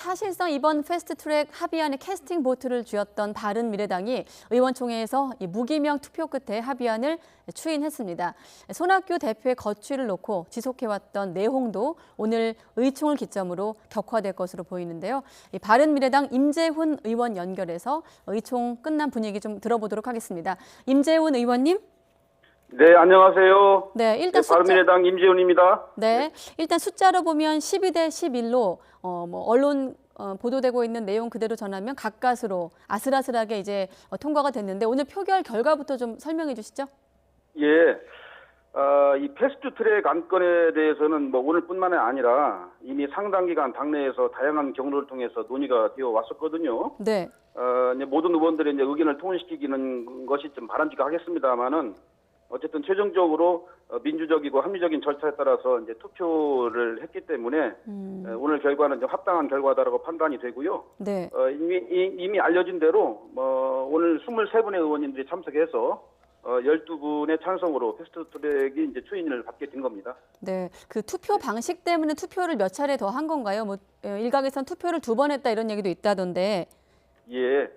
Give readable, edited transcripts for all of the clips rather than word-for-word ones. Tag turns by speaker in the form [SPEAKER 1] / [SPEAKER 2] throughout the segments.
[SPEAKER 1] 사실상 이번 패스트트랙 합의안의 캐스팅 보트를 쥐었던 바른미래당이 의원총회에서 무기명 투표 끝에 합의안을 추인했습니다. 손학규 대표의 거취를 놓고 지속해왔던 내홍도 오늘 의총을 기점으로 격화될 것으로 보이는데요. 바른미래당 임재훈 의원 연결해서 의총 끝난 분위기 좀 들어보도록 하겠습니다. 임재훈 의원님.
[SPEAKER 2] 네, 안녕하세요.
[SPEAKER 1] 네, 일단
[SPEAKER 2] 바른미래당 임재훈입니다.
[SPEAKER 1] 네, 일단 숫자로 보면 12대 11로 언론 보도되고 있는 내용 그대로 전하면 가까스로 아슬아슬하게 이제 통과가 됐는데 오늘 표결 결과부터 좀 설명해 주시죠.
[SPEAKER 2] 예, 이 패스트트랙 안건에 대해서는 오늘뿐만이 아니라 이미 상당 기간 당내에서 다양한 경로를 통해서 논의가 되어 왔었거든요.
[SPEAKER 1] 네.
[SPEAKER 2] 이제 모든 의원들의 이제 의견을 통일시키기는 것이 좀 바람직하겠습니다만은 어쨌든 최종적으로 민주적이고 합리적인 절차에 따라서 이제 투표를 했기 때문에 오늘 결과는 이제 합당한 결과다라고 판단이 되고요.
[SPEAKER 1] 네.
[SPEAKER 2] 이미 알려진 대로 오늘 23분의 의원님들이 참석해서 12분의 찬성으로 패스트트랙이 이제 추인을 받게 된 겁니다.
[SPEAKER 1] 네, 그 투표 방식 때문에 투표를 몇 차례 더 한 건가요? 일각에선 투표를 2번 했다 이런 얘기도 있다던데.
[SPEAKER 2] 예.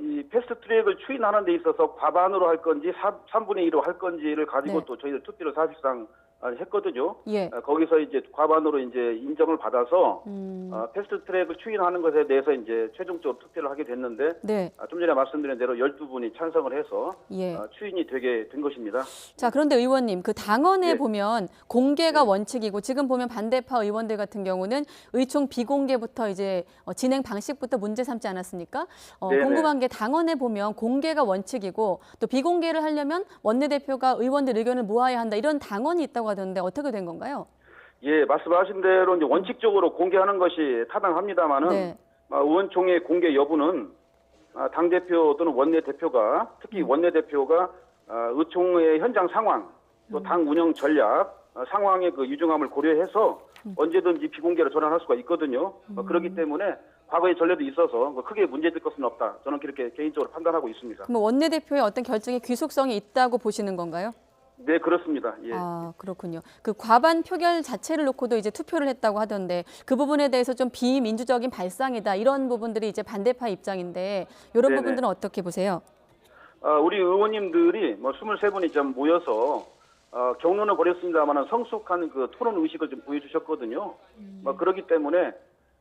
[SPEAKER 2] 이 패스트트랙을 추인하는 데 있어서 과반으로 할 건지 3분의 1로 할 건지를 가지고
[SPEAKER 1] 네.
[SPEAKER 2] 또 저희들 투표를 사실상 했거든요.
[SPEAKER 1] 예.
[SPEAKER 2] 거기서 이제 과반으로 이제 인정을 받아서 패스트트랙을 추인하는 것에 대해서 이제 최종적으로 투표를 하게 됐는데
[SPEAKER 1] 네.
[SPEAKER 2] 좀 전에 말씀드린 대로 12분이 찬성을 해서
[SPEAKER 1] 예.
[SPEAKER 2] 추인이 되게 된 것입니다.
[SPEAKER 1] 자, 그런데 의원님, 그 당원에
[SPEAKER 2] 예.
[SPEAKER 1] 보면 공개가
[SPEAKER 2] 예.
[SPEAKER 1] 원칙이고 지금 보면 반대파 의원들 같은 경우는 의총 비공개부터 이제 진행 방식부터 문제 삼지 않았습니까?
[SPEAKER 2] 네네.
[SPEAKER 1] 궁금한 게 당원에 보면 공개가 원칙이고 또 비공개를 하려면 원내대표가 의원들 의견을 모아야 한다 이런 당원이 있다고 하던데 어떻게 된 건가요?
[SPEAKER 2] 예, 말씀하신 대로 이제 원칙적으로 공개하는 것이 타당합니다만은
[SPEAKER 1] 네.
[SPEAKER 2] 의원총회 공개 여부는 당대표 또는 원내대표가 특히 원내대표가 의총회 현장 상황 또 당 운영 전략 상황의 그 유중함을 고려해서 언제든지 비공개로 전환할 수가 있거든요. 그렇기 때문에 과거의 전례도 있어서 크게 문제될 것은 없다. 저는 그렇게 개인적으로 판단하고 있습니다.
[SPEAKER 1] 그럼 원내대표의 어떤 결정에 귀속성이 있다고 보시는 건가요?
[SPEAKER 2] 네, 그렇습니다. 예.
[SPEAKER 1] 그렇군요. 그 과반 표결 자체를 놓고도 이제 투표를 했다고 하던데 그 부분에 대해서 좀 비민주적인 발상이다 이런 부분들이 이제 반대파 입장인데 이런
[SPEAKER 2] 네네.
[SPEAKER 1] 부분들은 어떻게 보세요?
[SPEAKER 2] 우리 의원님들이 23분이 좀 모여서 경론을 벌였습니다만 성숙한 그 토론 의식을 좀 보여주셨거든요. 그렇기 때문에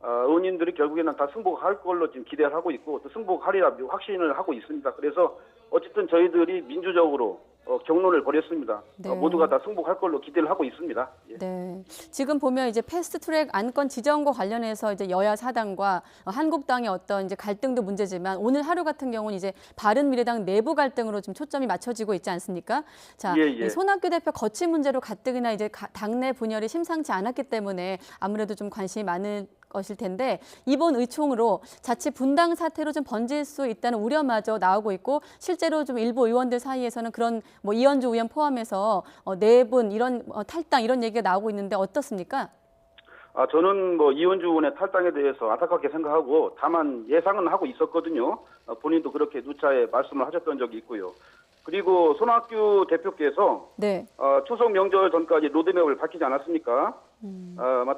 [SPEAKER 2] 의원님들이 결국에는 다 승복할 걸로 지금 기대를 하고 있고 또 승복하리라 확신을 하고 있습니다. 그래서 어쨌든 저희들이 민주적으로 경론을 벌였습니다.
[SPEAKER 1] 네.
[SPEAKER 2] 모두가 다 승복할 걸로 기대를 하고 있습니다. 예.
[SPEAKER 1] 네. 지금 보면 이제 패스트트랙 안건 지정과 관련해서 이제 여야 사당과 한국당의 어떤 이제 갈등도 문제지만 오늘 하루 같은 경우는 이제 바른미래당 내부 갈등으로 좀 초점이 맞춰지고 있지 않습니까? 자,
[SPEAKER 2] 예.
[SPEAKER 1] 이 손학규 대표 거취 문제로 가뜩이나 이제 당내 분열이 심상치 않았기 때문에 아무래도 좀 관심이 많은 것일 텐데 이번 의총으로 자칫 분당 사태로 좀 번질 수 있다는 우려마저 나오고 있고 실제로 좀 일부 의원들 사이에서는 그런 이현주 의원 포함해서 내분 이런 탈당 이런 얘기가 나오고 있는데 어떻습니까?
[SPEAKER 2] 저는 이현주 의원의 탈당에 대해서 안타깝게 생각하고 다만 예상은 하고 있었거든요. 본인도 그렇게 누차에 말씀을 하셨던 적이 있고요. 그리고 손학규 대표께서
[SPEAKER 1] 네.
[SPEAKER 2] 추석 명절 전까지 로드맵을 밝히지 않았습니까?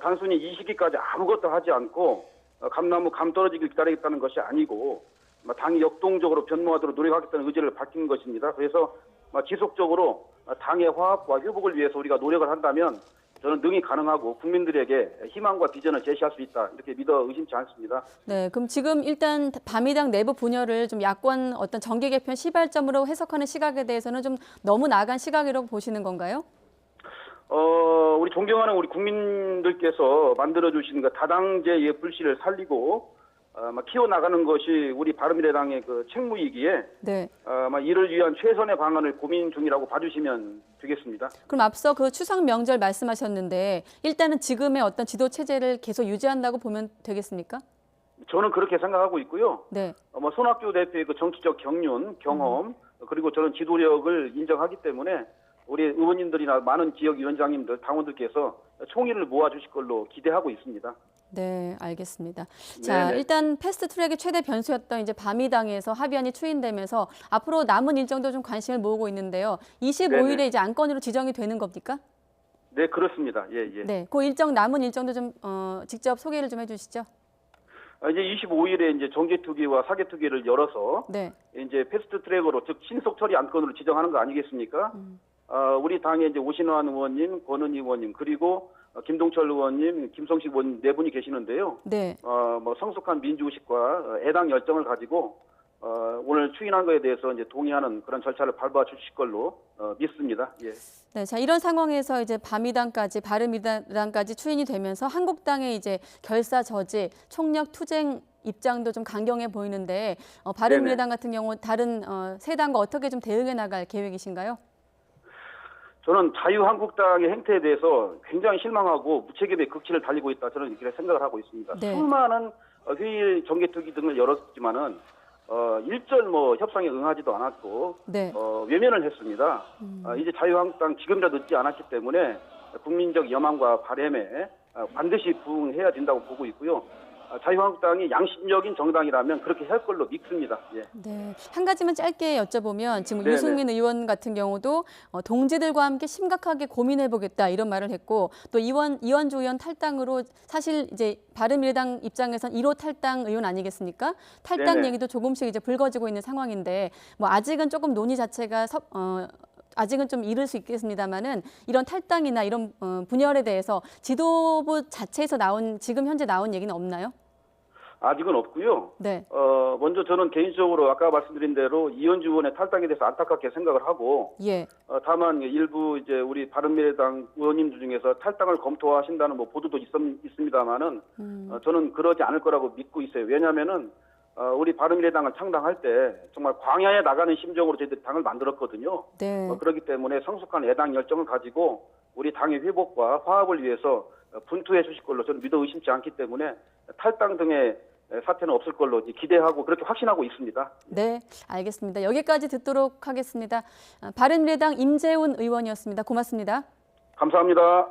[SPEAKER 2] 단순히 이 시기까지 아무것도 하지 않고 감나무 감 떨어지길 기다리겠다는 것이 아니고 당이 역동적으로 변모하도록 노력하겠다는 의지를 밝힌 것입니다. 그래서 지속적으로 당의 화합과 회복을 위해서 우리가 노력을 한다면 저는 능히 가능하고 국민들에게 희망과 비전을 제시할 수 있다. 이렇게 믿어 의심치 않습니다.
[SPEAKER 1] 네, 그럼 지금 일단 바미당 내부 분열을 좀 야권 어떤 정계 개편 시발점으로 해석하는 시각에 대해서는 좀 너무 나간 시각이라고 보시는 건가요?
[SPEAKER 2] 우리 존경하는 우리 국민들께서 만들어주신 그 다당제의 불씨를 살리고 키워나가는 것이 우리 바른미래당의 그 책무이기에
[SPEAKER 1] 네.
[SPEAKER 2] 이를 위한 최선의 방안을 고민 중이라고 봐주시면 되겠습니다.
[SPEAKER 1] 그럼 앞서 그 추석 명절 말씀하셨는데 일단은 지금의 어떤 지도 체제를 계속 유지한다고 보면 되겠습니까?
[SPEAKER 2] 저는 그렇게 생각하고 있고요.
[SPEAKER 1] 네.
[SPEAKER 2] 손학규 대표의 그 정치적 경륜, 경험, 그리고 저는 지도력을 인정하기 때문에 우리 의원님들이나 많은 지역위원장님들, 당원들께서 총의를 모아주실 걸로 기대하고 있습니다.
[SPEAKER 1] 네, 알겠습니다. 자,
[SPEAKER 2] 네네.
[SPEAKER 1] 일단 패스트트랙의 최대 변수였던 이제 바미당에서 합의안이 추인되면서 앞으로 남은 일정도 좀 관심을 모으고 있는데요. 25일에
[SPEAKER 2] 네네.
[SPEAKER 1] 이제 안건으로 지정이 되는 겁니까?
[SPEAKER 2] 네, 그렇습니다. 예, 예.
[SPEAKER 1] 네, 그 일정 남은 일정도 좀 직접 소개를 좀 해주시죠.
[SPEAKER 2] 이제 25일에 이제 정개특위와 사개특위를 열어서
[SPEAKER 1] 네,
[SPEAKER 2] 이제 패스트트랙으로 즉 신속 처리 안건으로 지정하는 거 아니겠습니까? 우리 당에 이제 오신환 의원님, 권은희 의원님 그리고 김동철 의원님, 김성식 의원님 네 분이 계시는데요.
[SPEAKER 1] 네.
[SPEAKER 2] 뭐 성숙한 민주의식과 애당 열정을 가지고 오늘 추인한 거에 대해서 이제 동의하는 그런 절차를 밟아 주실 걸로 믿습니다. 예.
[SPEAKER 1] 네, 자 이런 상황에서 이제 바미당까지 바른미래당까지 추인이 되면서 한국당의 이제 결사 저지, 총력 투쟁 입장도 좀 강경해 보이는데 바른미래당 같은 경우 다른 세 당과 어떻게 좀 대응해 나갈 계획이신가요?
[SPEAKER 2] 저는 자유한국당의 행태에 대해서 굉장히 실망하고 무책임의 극치를 달리고 있다. 저는 이렇게 생각을 하고 있습니다.
[SPEAKER 1] 네.
[SPEAKER 2] 수많은 회의 정개특위 등을 열었지만은 일절 뭐 협상에 응하지도 않았고
[SPEAKER 1] 네.
[SPEAKER 2] 외면을 했습니다. 이제 자유한국당 지금이라도 늦지 않았기 때문에 국민적 여망과 바람에 반드시 부응해야 된다고 보고 있고요. 자유한국당이 양심적인 정당이라면 그렇게 할 걸로 믿습니다. 예.
[SPEAKER 1] 네, 한 가지만 짧게 여쭤보면 지금
[SPEAKER 2] 네네.
[SPEAKER 1] 유승민 의원 같은 경우도 동지들과 함께 심각하게 고민해보겠다 이런 말을 했고 또 이원주 의원 탈당으로 사실 이제 바른미래당 입장에선 1호 탈당 의원 아니겠습니까? 탈당
[SPEAKER 2] 네네.
[SPEAKER 1] 얘기도 조금씩 이제 불거지고 있는 상황인데 뭐 아직은 조금 논의 자체가 아직은 좀 이를 수 있겠습니다만은 이런 탈당이나 이런 분열에 대해서 지도부 자체에서 지금 현재 나온 얘기는 없나요?
[SPEAKER 2] 아직은 없고요.
[SPEAKER 1] 네.
[SPEAKER 2] 먼저 저는 개인적으로 아까 말씀드린 대로 이현주 의원의 탈당에 대해서 안타깝게 생각을 하고,
[SPEAKER 1] 예.
[SPEAKER 2] 다만 일부 이제 우리 바른미래당 의원님들 중에서 탈당을 검토하신다는 뭐 보도도 있습니다만은, 저는 그러지 않을 거라고 믿고 있어요. 왜냐하면은 우리 바른미래당을 창당할 때 정말 광야에 나가는 심정으로 저희들이 당을 만들었거든요.
[SPEAKER 1] 네.
[SPEAKER 2] 그렇기 때문에 성숙한 애당 열정을 가지고 우리 당의 회복과 화합을 위해서 분투해 주실 걸로 저는 믿어 의심치 않기 때문에 탈당 등의 사태는 없을 걸로 기대하고 그렇게 확신하고 있습니다.
[SPEAKER 1] 네, 알겠습니다. 여기까지 듣도록 하겠습니다. 바른미래당 임재훈 의원이었습니다. 고맙습니다.
[SPEAKER 2] 감사합니다.